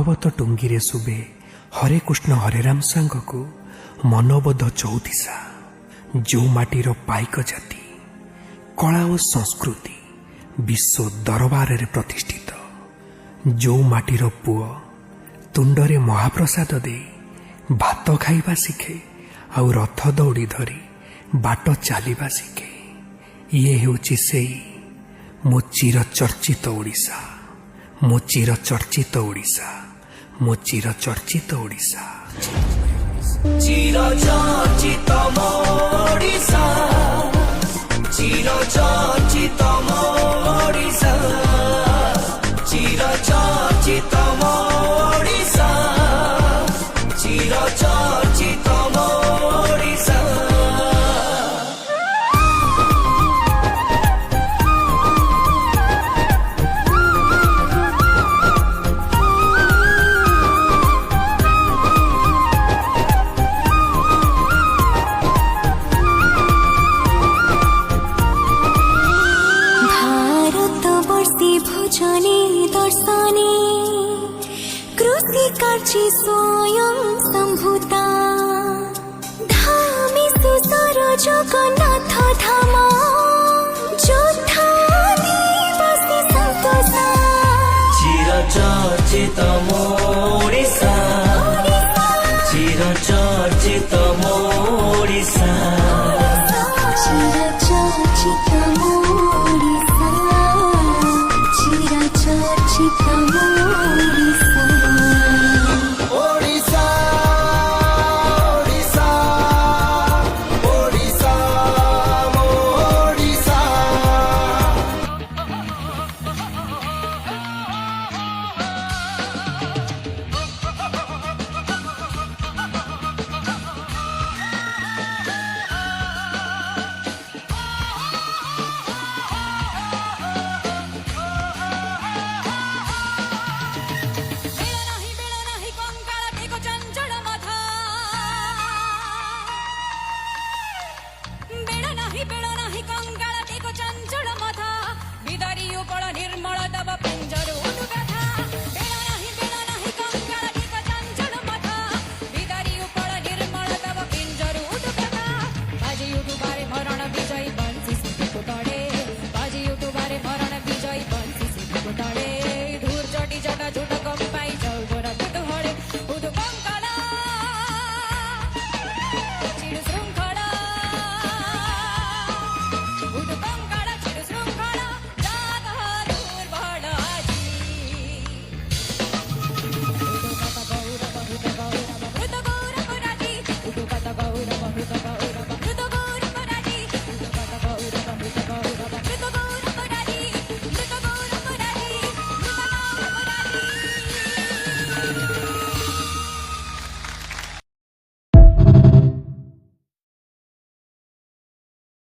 ଭାଗବତ ଟୁଙ୍ଗିରେ ଶୁଭେ ହରେ କୃଷ୍ଣ ହରେ ରାମ ସାଙ୍ଗକୁ ମନବୋଧ ଚଉଦିଶା। ଯେଉଁ ମାଟିର ପାଇକ ଜାତି କଳା ଓ ସଂସ୍କୃତି ବିଶ୍ୱ ଦରବାରରେ ପ୍ରତିଷ୍ଠିତ, ଯେଉଁ ମାଟିର ପୁଅ ତୁଣ୍ଡରେ ମହାପ୍ରସାଦ ଦେଇ ଭାତ ଖାଇବା ଶିଖେ ଆଉ ରଥ ଦୌଡ଼ି ଧରି ବାଟ ଚାଲିବା ଶିଖେ, ଇଏ ହେଉଛି ସେଇ ମୋ ଚିରଚର୍ଚ୍ଚିତ ଓଡ଼ିଶା, ମୋ ଚିରଚର୍ଚ୍ଚିତ ଓଡ଼ିଶା, ମୋ ଚିରଚର୍ଚ୍ଚିତ ଓଡ଼ିଶା। ଚିରଚର୍ଚ୍ଚିତ ମୋ ଓଡ଼ିଶା, ଚିରଚର୍ଚ୍ଚିତ ମୋ ଓଡ଼ିଶା, ଚିରଚର୍ଚ୍ଚିତ ମୋ ଓଡ଼ିଶା, ଚିରଚର୍ଚ୍ଚିତ ମୋ ଓଡ଼ିଶା। भोजने दर्शने कृषि कार्य स्वयं सम्भूता धामे सुसर जगन्नाथ धाम जोथा दिवसी सन्तोषा। चिरचर्चित ମୋ ଓଡ଼ିଶା, चिरचर्चित ମୋ ଓଡ଼ିଶା, चिरचर्चित ମୋ ଓଡ଼ିଶा, चिरचर्चित ମୋ ଓଡ଼ିଶा। ଓଡ଼ିଶା, ଓଡ଼ିଶା, ଓଡ଼ିଶା ମୋ ଓଡ଼ିଶା। निर्मल दब पिंजरू उठुकथा बेला नहीं कंकाल एक चंचल मथा बिदारी उपल निर्मल दब पिंजरू उठुकथा बाजी उठुबारे मरण विजय बंसी सिद्धि कुटड़े बाजी उठुबारे मरण विजय बंसी सिद्धि कुटड़े धूर चटी जटा झुट कंपाई चौबोर कुतुहळे उठु कंकाला चिड़ु श्रृंखला उठु कंकाला चिड़ु श्रृंखला गौरव